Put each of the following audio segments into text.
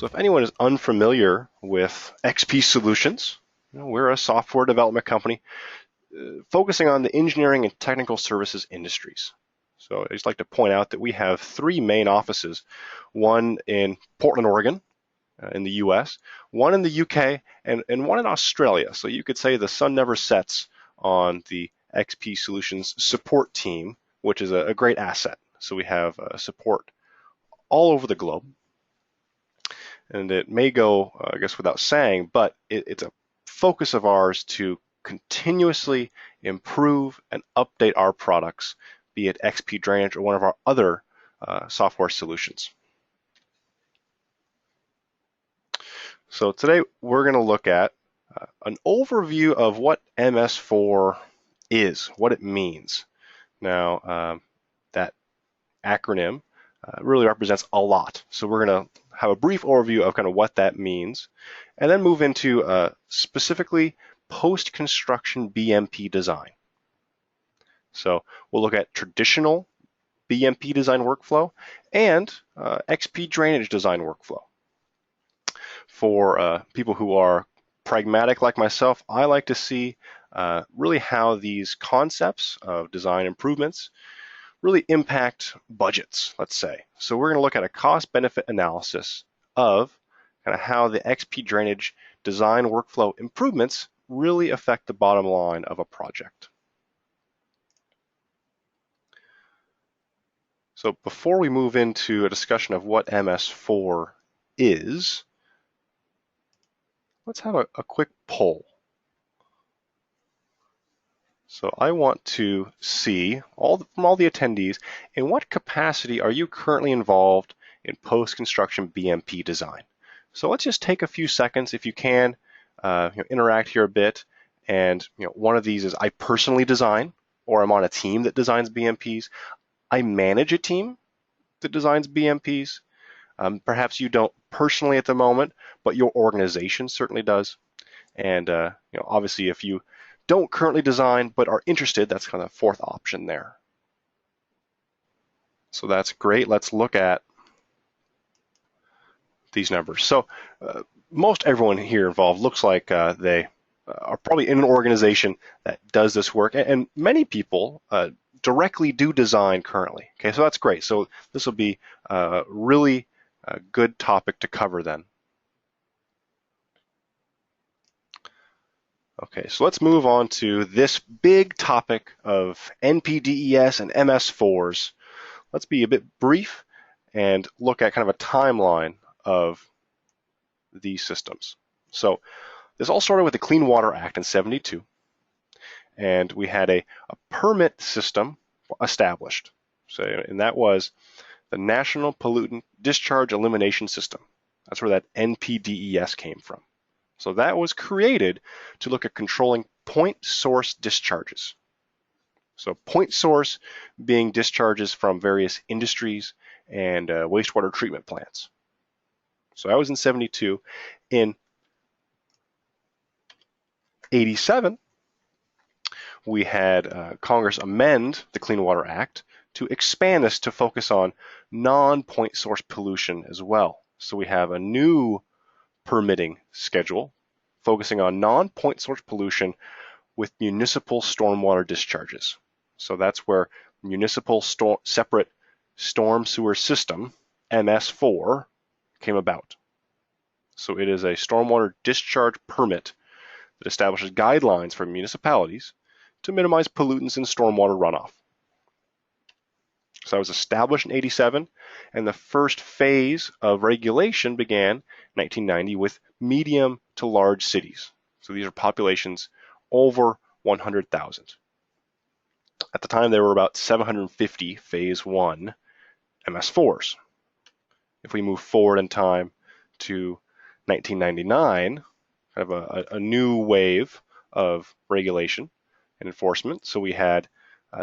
So if anyone is unfamiliar with XP Solutions, we're a software development company focusing on the engineering and technical services industries. So I just like to point out that we have 3 main offices, one in Portland, Oregon, in the US, one in the UK, and one in Australia. So you could say the sun never sets on the XP Solutions support team, which is a great asset. So we have support all over the globe. And it may go, I guess, without saying, but it's a focus of ours to continuously improve and update our products, be it Xpdrainage or one of our other software solutions. So today we're going to look at an overview of what MS4 is, what it means. Now, that acronym really represents a lot. So we're going to have a brief overview of kind of what that means, and then move into specifically post-construction BMP design. So we'll look at traditional BMP design workflow and Xpdrainage design workflow. For people who are pragmatic like myself, I like to see really how these concepts of design improvements really impact budgets, let's say. So we're going to look at a cost-benefit analysis of kind of how the Xpdrainage design workflow improvements really affect the bottom line of a project. So before we move into a discussion of what MS4 is, let's have a quick poll. So I want to see from all the attendees, in what capacity are you currently involved in post-construction BMP design? So let's just take a few seconds, if you can, interact here a bit. And one of these is I personally design, or I'm on a team that designs BMPs. I manage a team that designs BMPs. Perhaps you don't personally at the moment, but your organization certainly does. And obviously, if you don't currently design but are interested, that's kind of the 4th option there. So that's great. Let's look at these numbers. So most everyone here involved looks like they are probably in an organization that does this work, and many people directly do design currently. Okay, so that's great. So this will be a really good topic to cover then. Okay, so let's move on to this big topic of NPDES and MS4s. Let's be a bit brief and look at kind of a timeline of these systems. So this all started with the Clean Water Act in '72, and we had a permit system established. So, and that was the National Pollutant Discharge Elimination System. That's where that NPDES came from. So that was created to look at controlling point source discharges. So point source being discharges from various industries and wastewater treatment plants. So that was in '72. In '87, we had Congress amend the Clean Water Act to expand this to focus on non-point source pollution as well. So we have a new permitting schedule focusing on non-point source pollution with municipal stormwater discharges. So that's where municipal separate storm sewer system, MS4, came about. So it is a stormwater discharge permit that establishes guidelines for municipalities to minimize pollutants in stormwater runoff. So that was established in '87, and the first phase of regulation began in 1990 with medium to large cities. So these are populations over 100,000. At the time, there were about 750 phase 1 MS4s. If we move forward in time to 1999, kind of a new wave of regulation and enforcement. So we had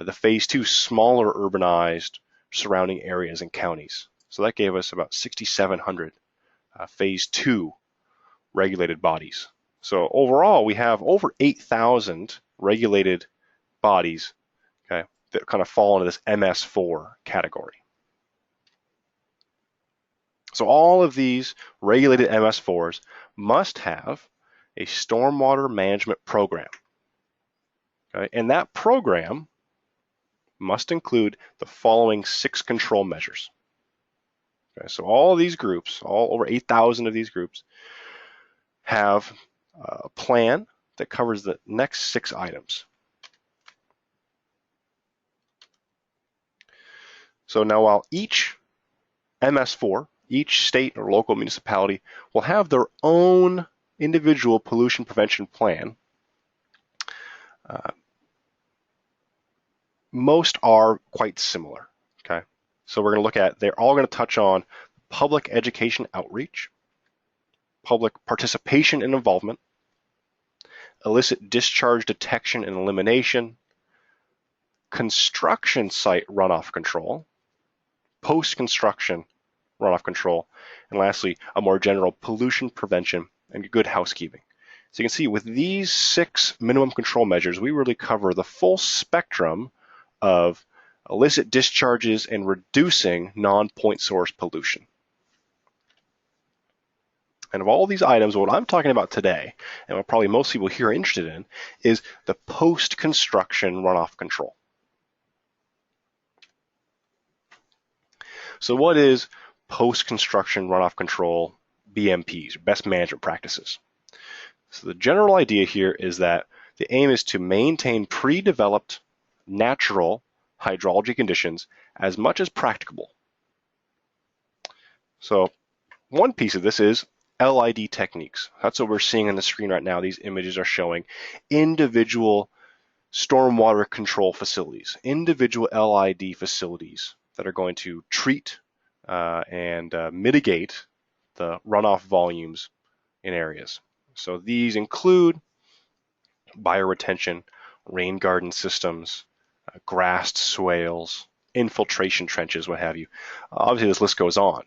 the phase 2 smaller urbanized surrounding areas and counties. So that gave us about 6,700 phase 2 regulated bodies. So overall, we have over 8,000 regulated bodies, okay, that kind of fall into this MS4 category. So all of these regulated MS4s must have a stormwater management program. Okay? And that program must include the following 6 control measures. Okay? So all of these groups, all over 8,000 of these groups, have a plan that covers the next 6 items. So now while each MS4, each state or local municipality will have their own individual pollution prevention plan, most are quite similar. Okay, so we're going to look at, they're all going to touch on public education outreach, public participation and involvement, illicit discharge detection and elimination, construction site runoff control, post-construction runoff control, and lastly, a more general pollution prevention and good housekeeping. So you can see with these 6 minimum control measures, we really cover the full spectrum of illicit discharges and reducing non-point source pollution. And of all these items, what I'm talking about today, and what probably most people here are interested in, is the post-construction runoff control. So what is post-construction runoff control, BMPs, or best management practices? So the general idea here is that the aim is to maintain pre-developed natural hydrology conditions as much as practicable. So one piece of this is LID techniques. That's what we're seeing on the screen right now. These images are showing individual stormwater control facilities, individual LID facilities that are going to treat and mitigate the runoff volumes in areas. So these include bioretention, rain garden systems, grassed swales, infiltration trenches, what have you. Obviously, this list goes on.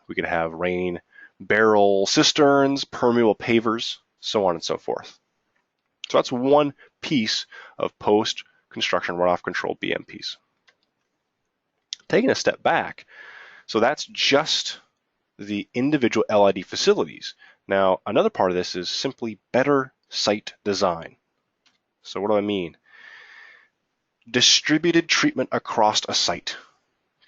We could have rain barrel cisterns, permeable pavers, so on and so forth. So that's one piece of post-construction runoff control BMPs. Taking a step back, so that's just the individual LID facilities. Now, another part of this is simply better site design. So what do I mean? Distributed treatment across a site.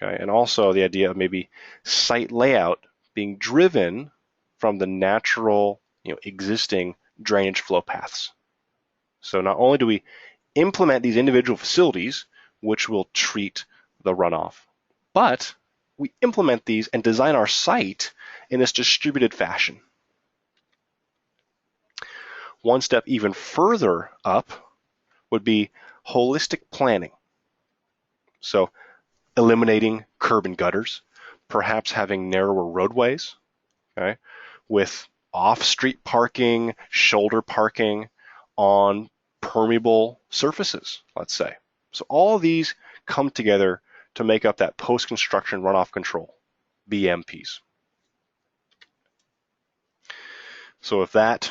Okay, and also the idea of maybe site layout being driven from the natural, existing drainage flow paths. So not only do we implement these individual facilities, which will treat the runoff, but we implement these and design our site in this distributed fashion. One step even further up would be holistic planning. So eliminating curb and gutters, perhaps having narrower roadways, okay, with off-street parking, shoulder parking on permeable surfaces, let's say. So all of these come together to make up that post-construction runoff control, BMPs. So if that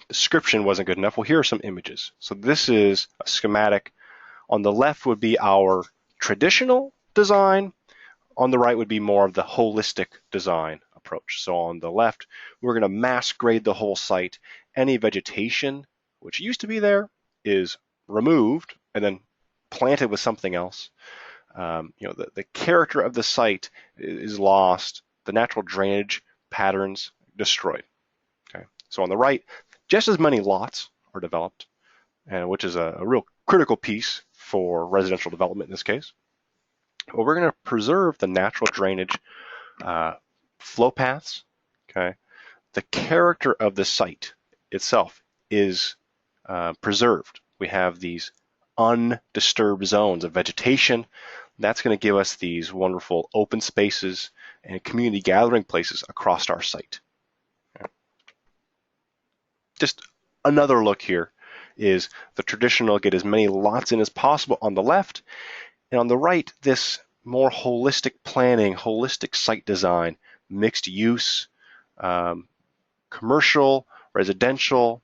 description wasn't good enough, well, here are some images. So this is a schematic. On the left would be our traditional design. On the right would be more of the holistic design approach. So on the left, we're going to mass grade the whole site. Any vegetation which used to be there is removed and then planted with something else. The character of the site is lost. The natural drainage patterns destroyed. Okay. So on the right, just as many lots are developed, which is a real critical piece for residential development in this case. Well, we're going to preserve the natural drainage flow paths. Okay, the character of the site itself is preserved. We have these undisturbed zones of vegetation. That's going to give us these wonderful open spaces and community gathering places across our site. Okay. Just another look here is the traditional get as many lots in as possible on the left, and on the right, this more holistic planning, holistic site design, mixed use, commercial, residential,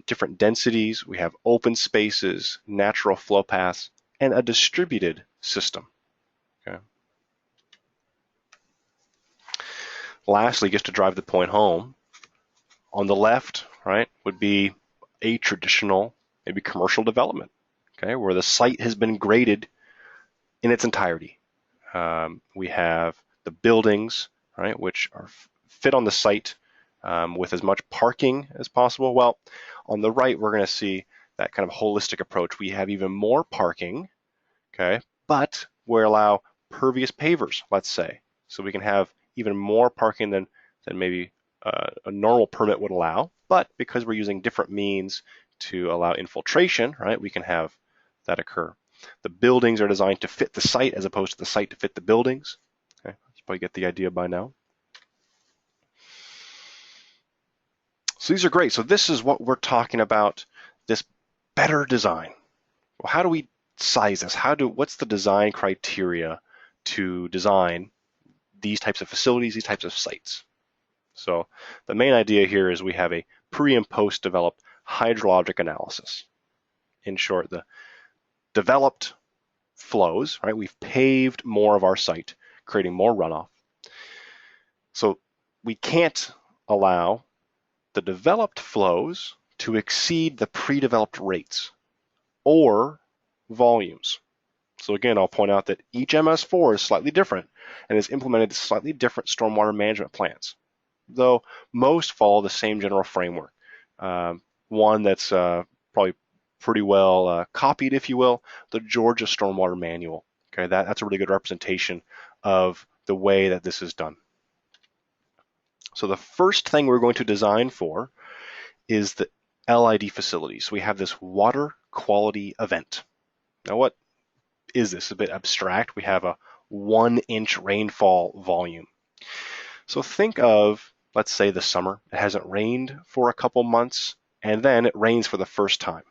different densities. We have open spaces, natural flow paths, and a distributed system. Okay. Lastly, just to drive the point home, on the left, right, would be a traditional, maybe commercial development, okay, where the site has been graded in its entirety. We have the buildings, right, which are fit on the site with as much parking as possible. Well, on the right, we're going to see that kind of holistic approach. We have even more parking, okay, but we allow pervious pavers, let's say. So we can have even more parking than maybe a normal permit would allow, but because we're using different means to allow infiltration, right, we can have that occur. The buildings are designed to fit the site as opposed to the site to fit the buildings. Okay, you probably get the idea by now. So these are great. So this is what we're talking about, this better design. Well, how do we size this? What's the design criteria to design these types of facilities, these types of sites? So the main idea here is we have a pre and post developed hydrologic analysis. In short, the developed flows, right? We've paved more of our site, creating more runoff. So we can't allow the developed flows to exceed the pre-developed rates or volumes. So again, I'll point out that each MS4 is slightly different and has implemented slightly different stormwater management plans, though most follow the same general framework. One that's probably pretty well copied, if you will, the Georgia Stormwater Manual. Okay, that's a really good representation of the way that this is done. So the first thing we're going to design for is the LID facilities. So we have this water quality event. Now what is this? A bit abstract. We have a 1-inch rainfall volume. So think of, let's say, the summer. It hasn't rained for a couple months, and then it rains for the first time.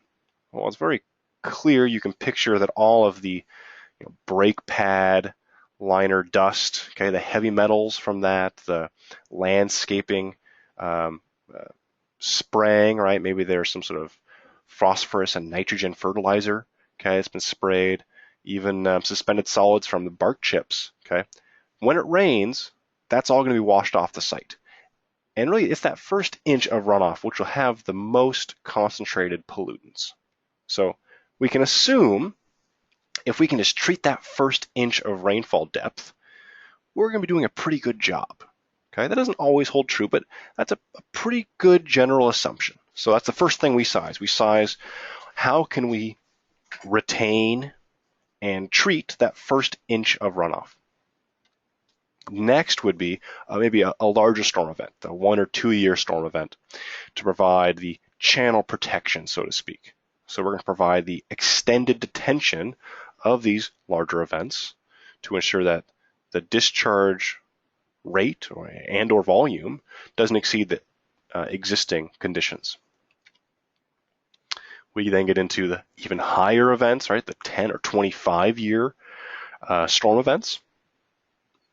Well, it's very clear. You can picture that all of the brake pad, liner dust, okay, the heavy metals from that, the landscaping spraying, right? Maybe there's some sort of phosphorus and nitrogen fertilizer, okay, it's been sprayed, even suspended solids from the bark chips, okay? When it rains, that's all going to be washed off the site. And really, it's that first inch of runoff which will have the most concentrated pollutants. So we can assume if we can just treat that first inch of rainfall depth, we're going to be doing a pretty good job. Okay, that doesn't always hold true, but that's a pretty good general assumption. So that's the first thing we size. We size how can we retain and treat that first inch of runoff. Next would be maybe a larger storm event, a 1 or 2 year storm event, to provide the channel protection, so to speak. So we're going to provide the extended detention of these larger events to ensure that the discharge rate or volume doesn't exceed the existing conditions. We then get into the even higher events, right? The 10 or 25 year storm events.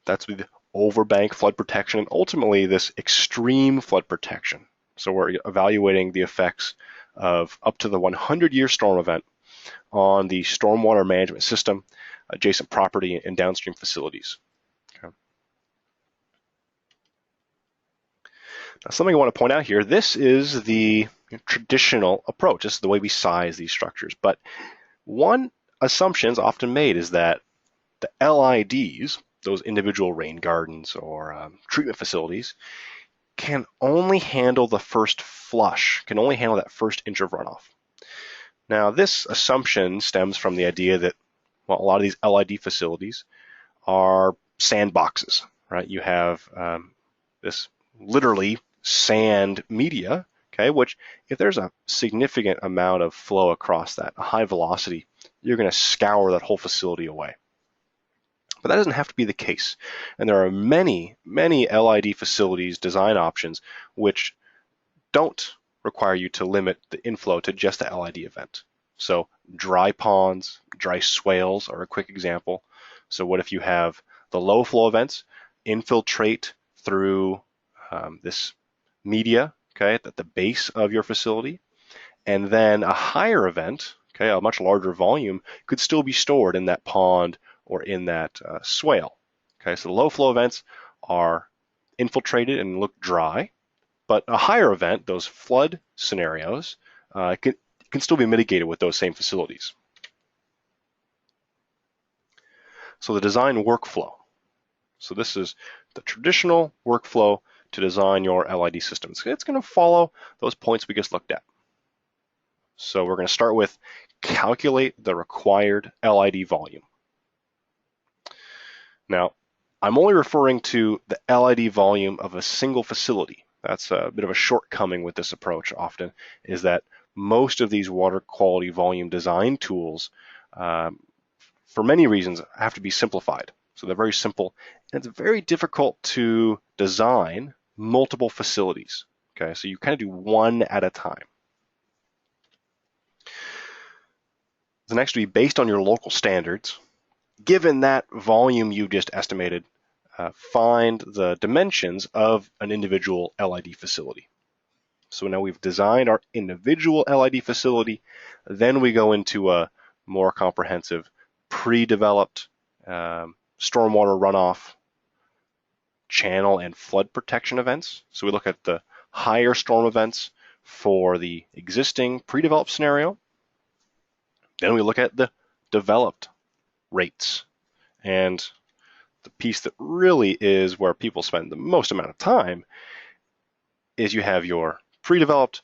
That's the overbank flood protection and ultimately this extreme flood protection. So we're evaluating the effects of up to the 100-year storm event on the stormwater management system, adjacent property, and downstream facilities. Okay. Now, something I want to point out here, this is the traditional approach. This is the way we size these structures. But one assumption is often made is that the LIDs, those individual rain gardens or treatment facilities, can only handle the first flush, can only handle that first inch of runoff. Now, this assumption stems from the idea that, well, a lot of these LID facilities are sandboxes, right? You have this literally sand media, okay, which if there's a significant amount of flow across that, a high velocity, you're going to scour that whole facility away. But that doesn't have to be the case. And there are many, many LID facilities design options which don't require you to limit the inflow to just the LID event. So dry ponds, dry swales are a quick example. So what if you have the low flow events infiltrate through this media, okay, at the base of your facility, and then a higher event, okay, a much larger volume, could still be stored in that pond or in that swale. Okay, so the low flow events are infiltrated and look dry, but a higher event, those flood scenarios, can still be mitigated with those same facilities. So the design workflow. So this is the traditional workflow to design your LID systems. It's going to follow those points we just looked at. So we're going to start with calculate the required LID volume. Now, I'm only referring to the LID volume of a single facility. That's a bit of a shortcoming with this approach often, is that most of these water quality volume design tools, for many reasons, have to be simplified. So they're very simple, and it's very difficult to design multiple facilities. Okay, so you kind of do one at a time. The next will be based on your local standards. Given that volume you just estimated, find the dimensions of an individual LID facility. So now we've designed our individual LID facility, then we go into a more comprehensive pre-developed stormwater runoff, channel, and flood protection events. So we look at the higher storm events for the existing pre-developed scenario. Then we look at the developed rates. And the piece that really is where people spend the most amount of time is you have your pre-developed,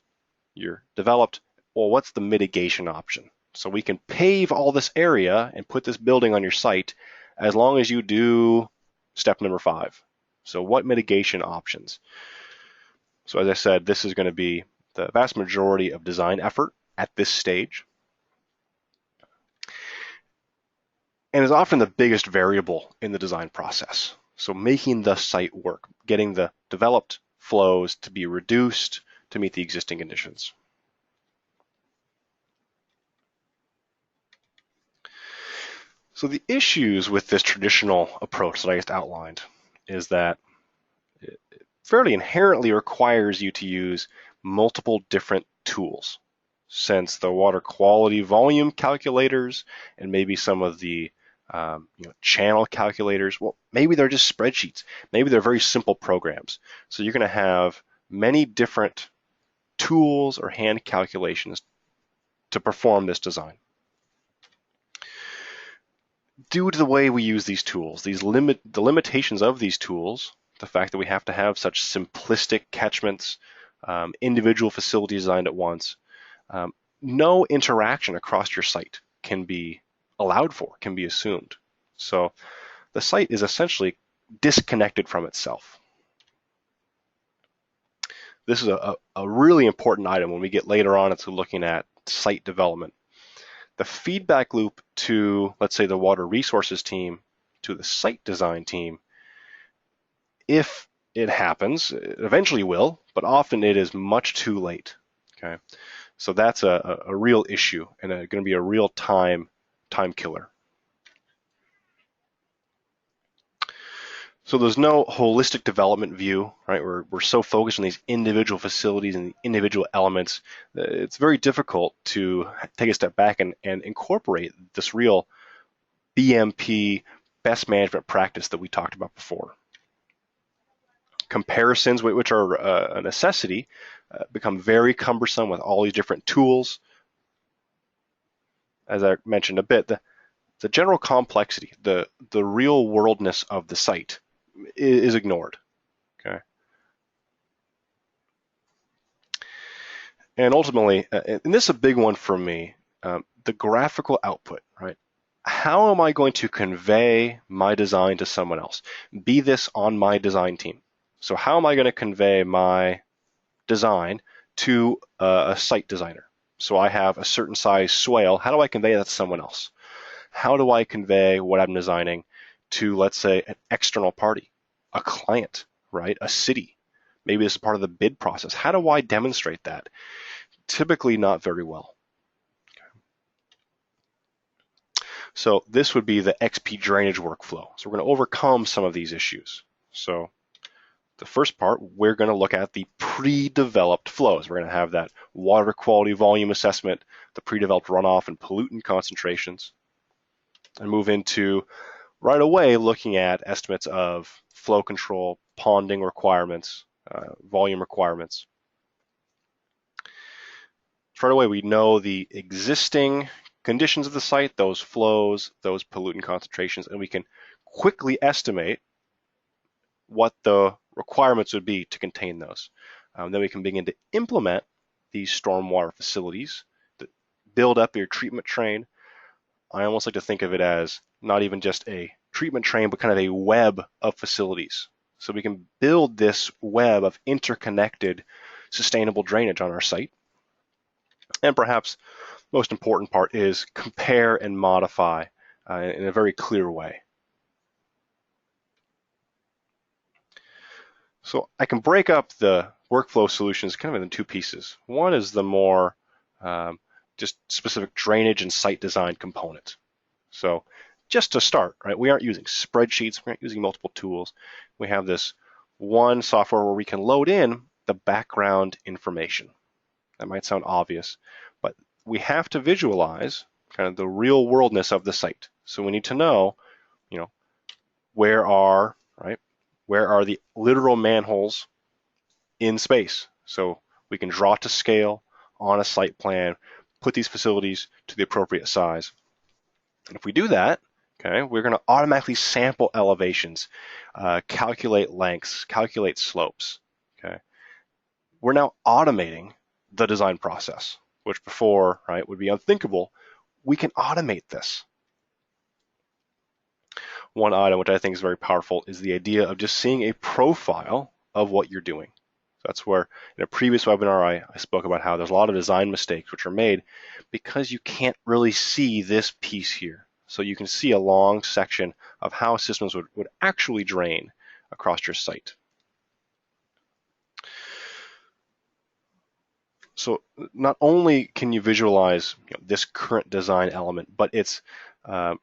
your developed, well, what's the mitigation option? So we can pave all this area and put this building on your site as long as you do step number 5. So what mitigation options? So as I said, this is going to be the vast majority of design effort at this stage. And is often the biggest variable in the design process. So making the site work, getting the developed flows to be reduced to meet the existing conditions. So the issues with this traditional approach that I just outlined is that it fairly inherently requires you to use multiple different tools, since the water quality volume calculators and maybe some of the channel calculators, well, maybe they're just spreadsheets. Maybe they're very simple programs. So you're going to have many different tools or hand calculations to perform this design. Due to the way we use these tools, the limitations of these tools, the fact that we have to have such simplistic catchments, individual facilities designed at once, no interaction across your site can be allowed for, can be assumed. So the site is essentially disconnected from itself. This is a really important item when we get later on into looking at site development. The feedback loop to, let's say, the water resources team, to the site design team, if it happens, it eventually will, but often it is much too late. Okay, so that's a real issue and going to be a real time killer. So there's no holistic development view, right? We're so focused on these individual facilities and the individual elements. It's very difficult to take a step back and incorporate this real BMP best management practice that we talked about before. Comparisons, which are a necessity, become very cumbersome with all these different tools. As I mentioned a bit, the general complexity, the real worldness of the site is ignored. Okay. And ultimately, and this is a big one for me, the graphical output, right? How am I going to convey my design to someone else? Be this on my design team. So how am I going to convey my design to a site designer? So I have a certain size swale. How do I convey that to someone else? How do I convey what I'm designing to, let's say, an external party, a client, right? A city. Maybe this is part of the bid process. How do I demonstrate that? Typically not very well. Okay. So this would be the Xpdrainage workflow. So we're going to overcome some of these issues. So the first part, we're going to look at the pre-developed flows. We're going to have that water quality volume assessment, the pre-developed runoff and pollutant concentrations, and move into right away looking at estimates of flow control, ponding requirements, volume requirements. Right away we know the existing conditions of the site, those flows, those pollutant concentrations, and we can quickly estimate what the requirements would be to contain those. Then we can begin to implement these stormwater facilities, that build up your treatment train. I almost like to think of it as not even just a treatment train, but kind of a web of facilities. So we can build this web of interconnected sustainable drainage on our site. And perhaps most important part is compare and modify in a very clear way. So I can break up the workflow solutions kind of into two pieces. One is the more just specific drainage and site design component. So just to start, right, we aren't using spreadsheets, we aren't using multiple tools. We have this one software where we can load in the background information. That might sound obvious, but we have to visualize kind of the real worldness of the site. So we need to know, where are the literal manholes in space. So we can draw to scale on a site plan, put these facilities to the appropriate size. And if we do that, okay, we're going to automatically sample elevations, calculate lengths, calculate slopes. Okay, we're now automating the design process, which before, right, would be unthinkable. We can automate this. One item which I think is very powerful is the idea of just seeing a profile of what you're doing. That's where in a previous webinar I spoke about how there's a lot of design mistakes which are made because you can't really see this piece here. So you can see a long section of how systems would actually drain across your site. So not only can you visualize this current design element, but it's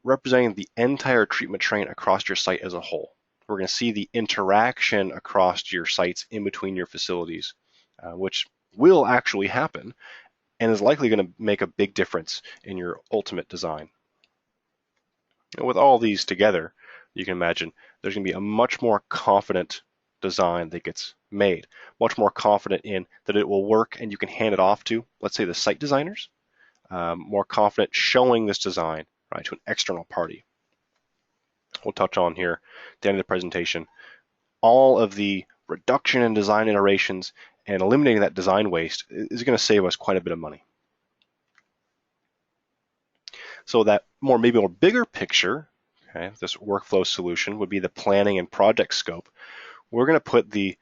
representing the entire treatment train across your site as a whole. We're going to see the interaction across your sites in between your facilities, which will actually happen and is likely going to make a big difference in your ultimate design. And with all these together, you can imagine there's going to be a much more confident design that gets made, much more confident in that it will work and you can hand it off to, let's say, the site designers, more confident showing this design, right, to an external party. We'll touch on here at the end of the presentation all of the reduction in design iterations and eliminating that design waste is going to save us quite a bit of money. So that maybe more bigger picture, okay, this workflow solution would be the planning and project scope. We're going to put the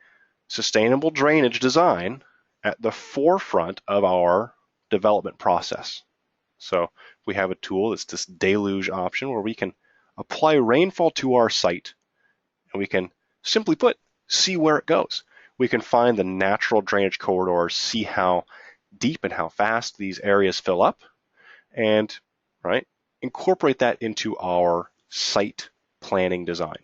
sustainable drainage design at the forefront of our development process. So we have a tool, it's this deluge option where we can apply rainfall to our site and we can simply put, see where it goes. We can find the natural drainage corridors, see how deep and how fast these areas fill up, and right, incorporate that into our site planning design.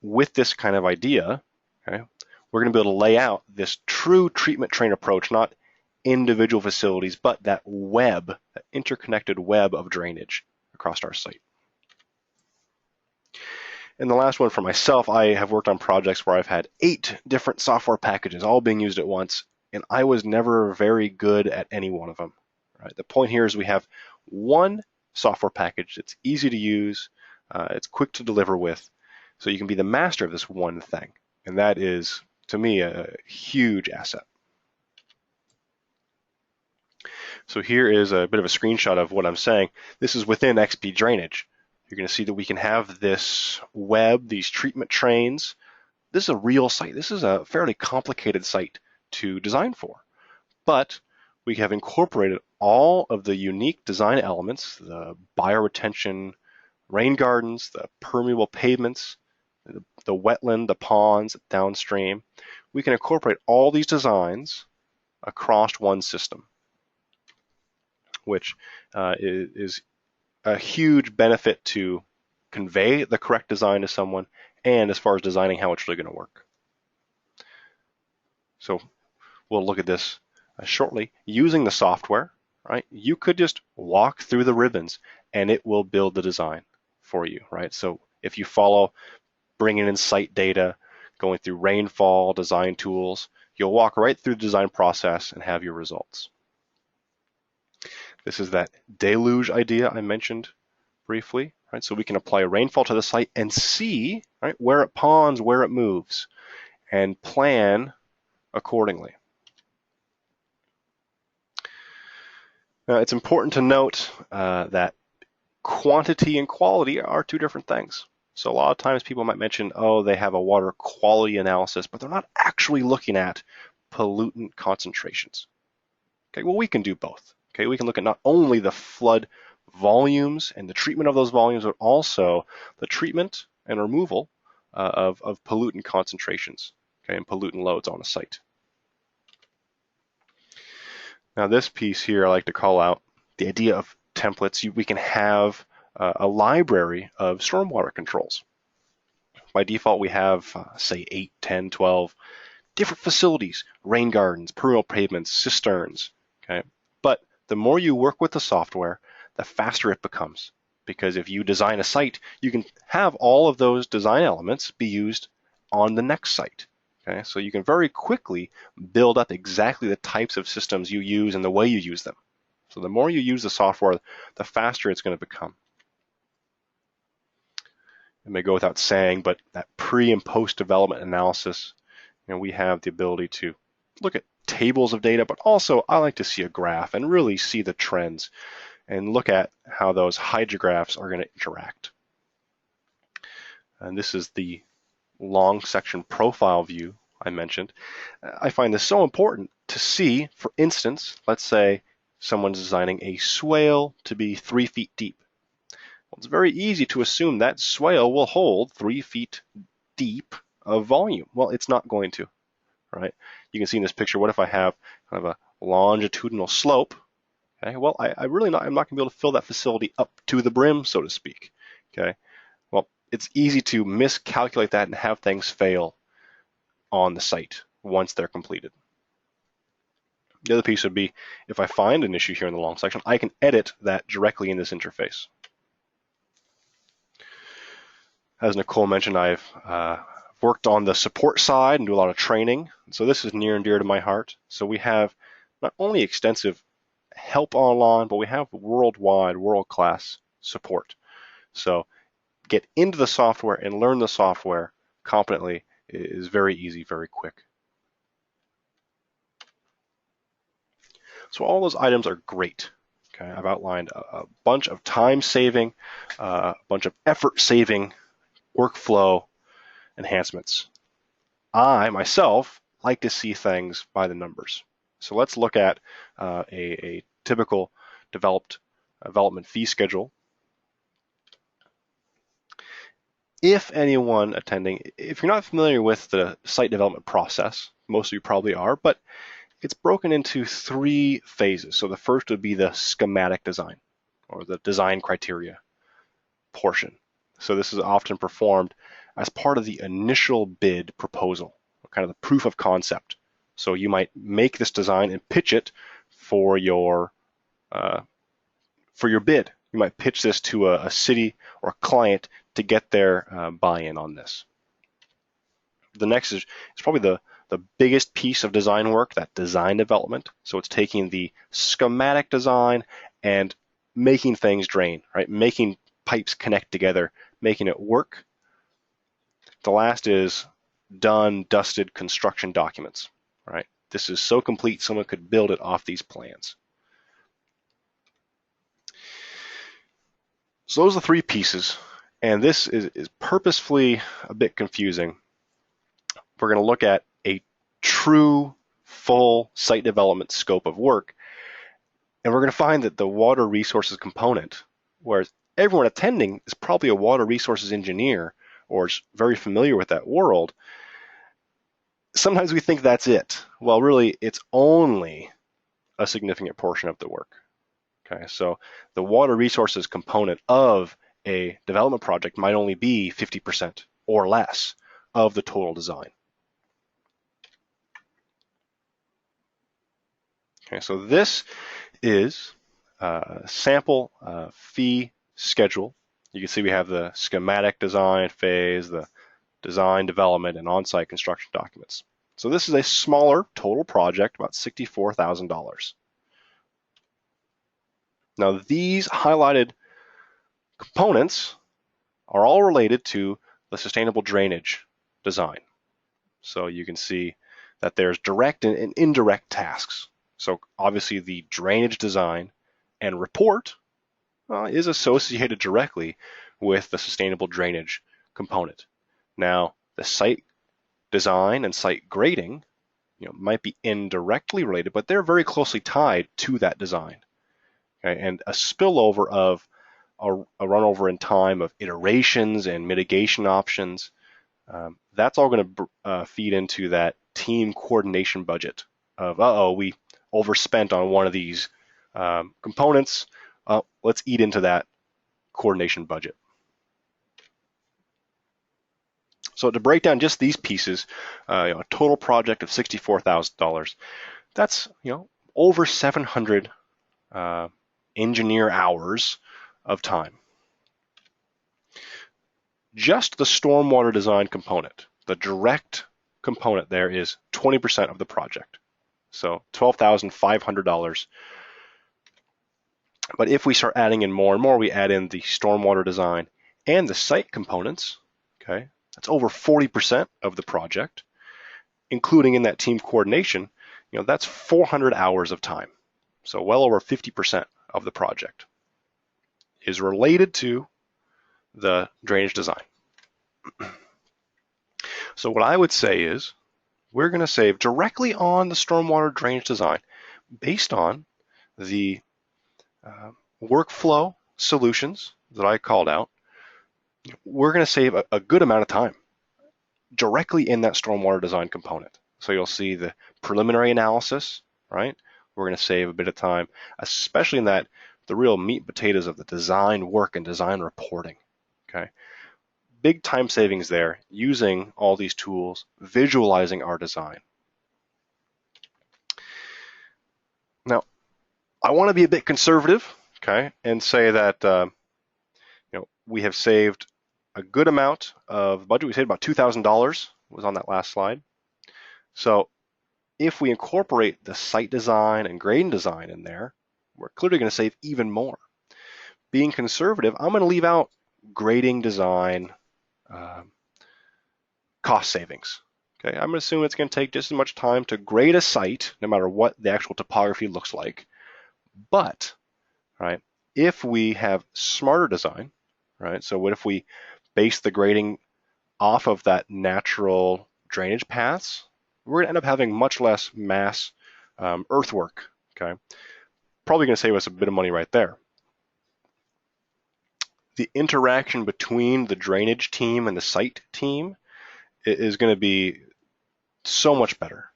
With this kind of idea, okay, we're going to be able to lay out this true treatment train approach, not individual facilities, but that web, that interconnected web of drainage across our site. And the last one for myself, I have worked on projects where I've had 8 different software packages all being used at once, and I was never very good at any one of them. Right? The point here is we have one software package that's easy to use, it's quick to deliver with, so you can be the master of this one thing. And that is, to me, a huge asset. So here is a bit of a screenshot of what I'm saying. This is within Xpdrainage. You're going to see that we can have this web, these treatment trains. This is a real site. This is a fairly complicated site to design for. But we have incorporated all of the unique design elements, the bioretention rain gardens, the permeable pavements, the wetland, the ponds downstream. We can incorporate all these designs across one system, which is a huge benefit to convey the correct design to someone and as far as designing how it's really going to work. So we'll look at this shortly using the software. right? You could just walk through the ribbons and it will build the design for you, right? So if you follow bringing in site data, going through rainfall, design tools, you'll walk right through the design process and have your results. This is that deluge idea I mentioned briefly, right? So we can apply rainfall to the site and see, right, where it ponds, where it moves, and plan accordingly. Now, it's important to note that quantity and quality are two different things. So a lot of times people might mention, oh, they have a water quality analysis, but they're not actually looking at pollutant concentrations. Okay, well, we can do both. Okay, we can look at not only the flood volumes and the treatment of those volumes, but also the treatment and removal of pollutant concentrations, okay, and pollutant loads on a site. Now this piece here I like to call out the idea of templates. We can have a library of stormwater controls. By default we have say 8, 10, 12 different facilities, rain gardens, perennial pavements, cisterns, okay? But the more you work with the software, the faster it becomes. Because if you design a site, you can have all of those design elements be used on the next site. Okay? So you can very quickly build up exactly the types of systems you use and the way you use them. So the more you use the software, the faster it's going to become. It may go without saying, but that pre and post development analysis, we have the ability to look at tables of data, but also I like to see a graph and really see the trends and look at how those hydrographs are going to interact. And this is the long section profile view I mentioned. I find this so important to see, for instance, let's say someone's designing a swale to be 3 feet deep. Well, it's very easy to assume that swale will hold 3 feet deep of volume. Well, it's not going to, right? You can see in this picture, what if I have kind of a longitudinal slope? Okay, well, I'm not going to be able to fill that facility up to the brim, so to speak. Okay, well, it's easy to miscalculate that and have things fail on the site once they're completed. The other piece would be, if I find an issue here in the long section, I can edit that directly in this interface. As Nicole mentioned, I've worked on the support side and do a lot of training. So this is near and dear to my heart. So we have not only extensive help online, but we have worldwide, world-class support. So get into the software and learn the software competently is very easy, very quick. So all those items are great. Okay, I've outlined a bunch of time-saving, a bunch of effort-saving workflow enhancements. I, myself, like to see things by the numbers. So let's look at a typical development fee schedule. If anyone attending, if you're not familiar with the site development process, most of you probably are, but it's broken into 3 phases. So the first would be the schematic design, or the design criteria portion. So this is often performed as part of the initial bid proposal, kind of the proof of concept. So you might make this design and pitch it for your bid. You might pitch this to a city or a client to get their buy-in on this. The next is probably the biggest piece of design work, that design development. So it's taking the schematic design and making things drain, right? Making pipes connect together, making it work. The last is done, dusted construction documents, right? This is so complete, someone could build it off these plans. So those are the 3 pieces, and this is purposefully a bit confusing. We're going to look at a true, full site development scope of work, and we're going to find that the water resources component, whereas everyone attending is probably a water resources engineer or is very familiar with that world, sometimes we think that's it. Well, really, it's only a significant portion of the work. Okay, so the water resources component of a development project might only be 50% or less of the total design. Okay, so this is a sample fee schedule. You can see we have the schematic design phase, the design, development, and on-site construction documents. So this is a smaller total project, about $64,000. Now these highlighted components are all related to the sustainable drainage design. So you can see that there's direct and indirect tasks. So obviously the drainage design and report is associated directly with the sustainable drainage component. Now the site design and site grading might be indirectly related, but they're very closely tied to that design. Okay? And a spillover of a runover in time of iterations and mitigation options, that's all going to feed into that team coordination budget of, we overspent on one of these components. Let's eat into that coordination budget. So to break down just these pieces, a total project of $64,000. That's over 700 engineer hours of time. Just the stormwater design component, the direct component there, is 20% of the project. So $12,500. But if we start adding in more and more, we add in the stormwater design and the site components, okay, that's over 40% of the project, including in that team coordination, that's 400 hours of time. So well over 50% of the project is related to the drainage design. So what I would say is we're going to save directly on the stormwater drainage design based on the workflow solutions that I called out. We're going to save a good amount of time directly in that stormwater design component. So you'll see the preliminary analysis, right? We're going to save a bit of time, especially in that the real meat and potatoes of the design work and design reporting. Okay, big time savings there using all these tools, visualizing our design. Now, I want to be a bit conservative, okay, and say that we have saved a good amount of budget. We saved about $2,000 was on that last slide. So if we incorporate the site design and grading design in there, we're clearly going to save even more. Being conservative, I'm going to leave out grading design cost savings. Okay, I'm going to assume it's going to take just as much time to grade a site, no matter what the actual topography looks like. But, right, if we have smarter design, right, so what if we base the grading off of that natural drainage paths, we're going to end up having much less mass earthwork. Okay, probably going to save us a bit of money right there. The interaction between the drainage team and the site team is going to be so much better.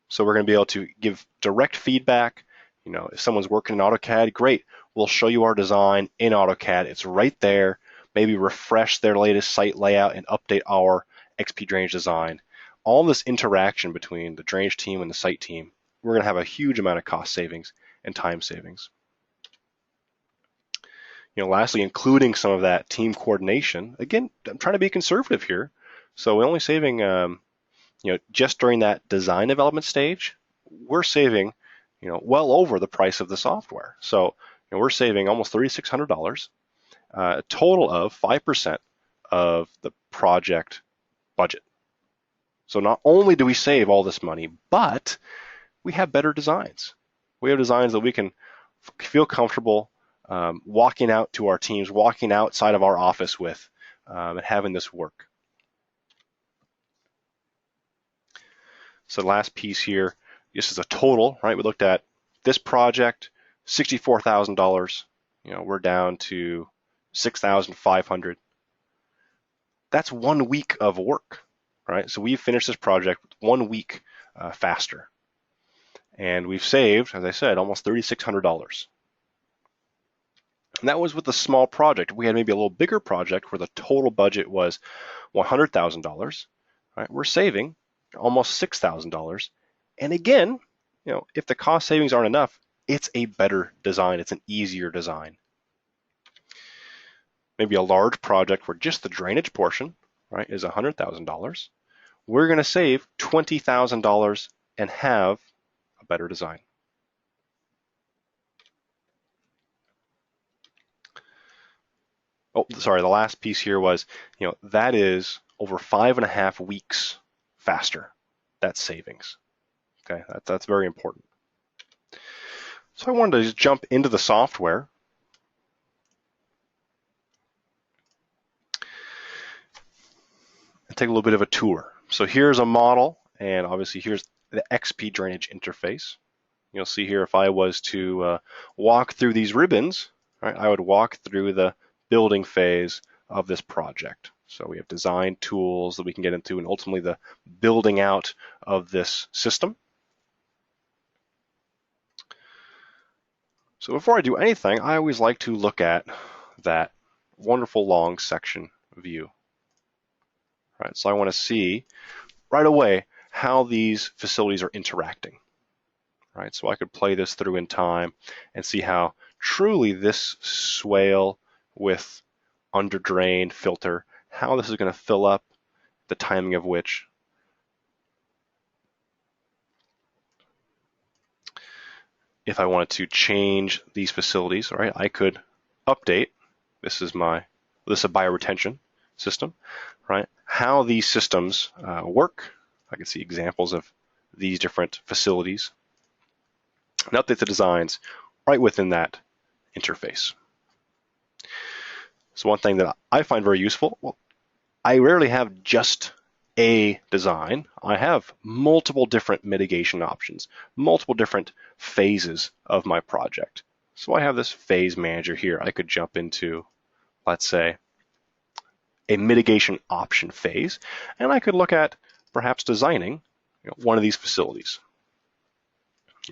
So we're going to be able to give direct feedback. If someone's working in AutoCAD, great. We'll show you our design in AutoCAD. It's right there. Maybe refresh their latest site layout and update our Xpdrainage design. All this interaction between the drainage team and the site team, we're going to have a huge amount of cost savings and time savings. Lastly, including some of that team coordination. Again, I'm trying to be conservative here. So we're only saving, just during that design development stage, we're saving, well over the price of the software. So we're saving almost $3,600, a total of 5% of the project budget. So not only do we save all this money, but we have better designs. We have designs that we can feel comfortable walking out to our teams, walking outside of our office with, and having this work. So the last piece here, this is a total, right? We looked at this project, $64,000. We're down to $6,500. That's 1 week of work, right? So we've finished this project 1 week faster. And we've saved, as I said, almost $3,600. And that was with a small project. We had maybe a little bigger project where the total budget was $100,000. Right? We're saving almost $6,000. And again, if the cost savings aren't enough, it's a better design. It's an easier design. Maybe a large project where just the drainage portion, right, is $100,000. We're going to save $20,000 and have a better design. Oh, sorry, the last piece here was, that is over 5.5 weeks faster. That's savings. Okay, that's very important. So I wanted to just jump into the software. And take a little bit of a tour. So here's a model, and obviously here's the Xpdrainage interface. You'll see here if I was to walk through these ribbons, right, I would walk through the building phase of this project. So we have design tools that we can get into, and ultimately the building out of this system. So before I do anything, I always like to look at that wonderful long section view. Right, so I want to see right away how these facilities are interacting. Right, so I could play this through in time and see how truly this swale with under drain filter, how this is going to fill up, the timing of which. If I wanted to change these facilities, right, I could update. This is a bioretention system, right? How these systems work. I can see examples of these different facilities and update the designs right within that interface. So one thing that I find very useful, well, I rarely have just a design. I have multiple different mitigation options, multiple different phases of my project. So I have this phase manager here. I could jump into, let's say, a mitigation option phase, and I could look at perhaps designing one of these facilities.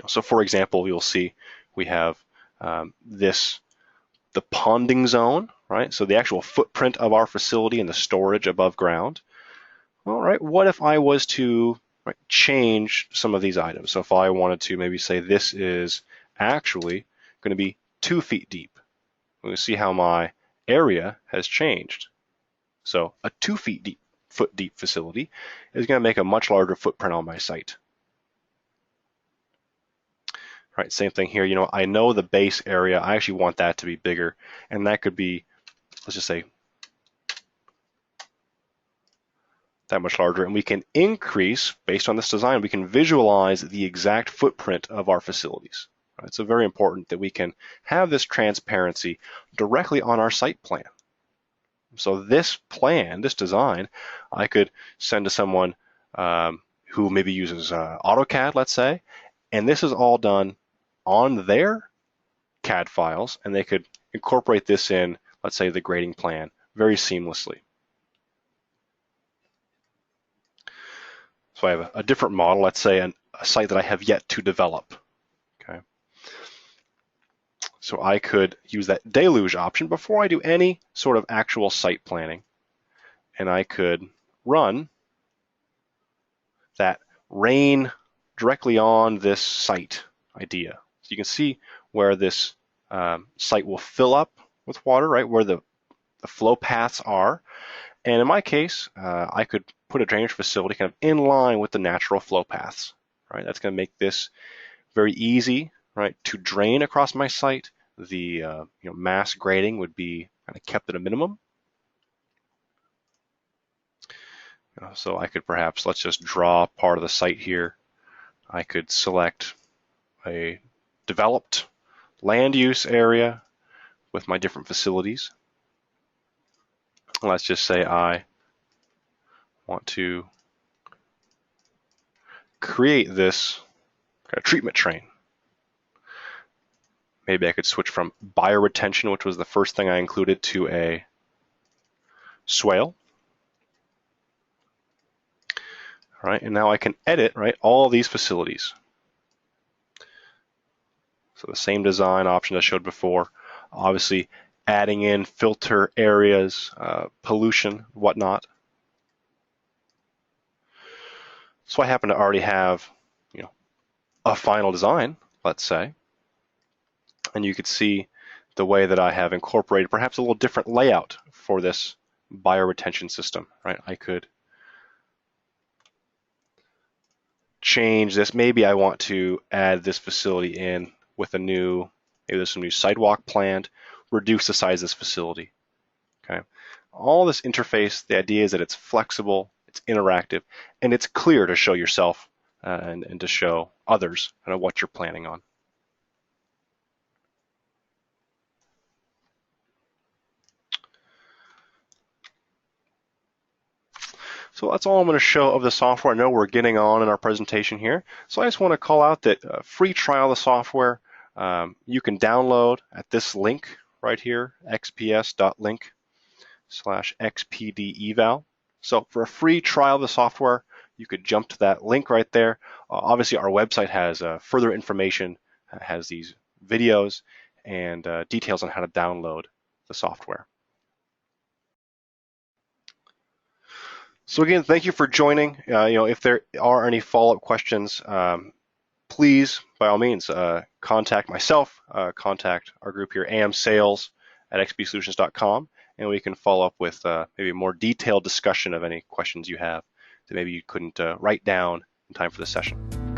So for example, you'll see we have the ponding zone, right? So the actual footprint of our facility and the storage above ground. All right, what if I was to change some of these items? So if I wanted to maybe say this is actually going to be 2 feet deep, we'll see how my area has changed. So a 2 foot deep facility is going to make a much larger footprint on my site. Right, same thing here. I know the base area. I actually want that to be bigger, and that could be, let's just say, that much larger. And we can increase, based on this design, we can visualize the exact footprint of our facilities. Right, so very important that we can have this transparency directly on our site plan. So this plan, this design, I could send to someone who maybe uses AutoCAD, let's say, and this is all done on their CAD files, and they could incorporate this in, let's say, the grading plan very seamlessly. So I have a different model, let's say a site that I have yet to develop. Okay. So I could use that deluge option before I do any sort of actual site planning, and I could run that rain directly on this site idea. So you can see where this site will fill up with water, right, where the flow paths are. And in my case, I could put a drainage facility kind of in line with the natural flow paths, right? That's going to make this very easy, right, to drain across my site. The mass grading would be kind of kept at a minimum. So I could perhaps, let's just draw part of the site here. I could select a developed land use area with my different facilities. Let's just say I want to create this treatment train. Maybe I could switch from bioretention, which was the first thing I included, to a swale. All right, and now I can edit, right, all these facilities. So the same design option I showed before, obviously adding in filter areas, pollution, whatnot. So I happen to already have, a final design, let's say, and you could see the way that I have incorporated perhaps a little different layout for this bioretention system, right? I could change this. Maybe I want to add this facility in with a new, maybe there's some new sidewalk planned, reduce the size of this facility, okay? All this interface, the idea is that it's flexible, it's interactive, and it's clear to show yourself and to show others what you're planning on. So that's all I'm going to show of the software. I know we're getting on in our presentation here. So I just want to call out that free trial of the software you can download at this link right here, xps.link/xpdeval. So for a free trial of the software, you could jump to that link right there. Obviously, our website has further information, has these videos and details on how to download the software. So again, thank you for joining. If there are any follow-up questions, please, by all means, contact myself, contact our group here, amsales@xpsolutions.com, and we can follow up with maybe a more detailed discussion of any questions you have that maybe you couldn't write down in time for this session.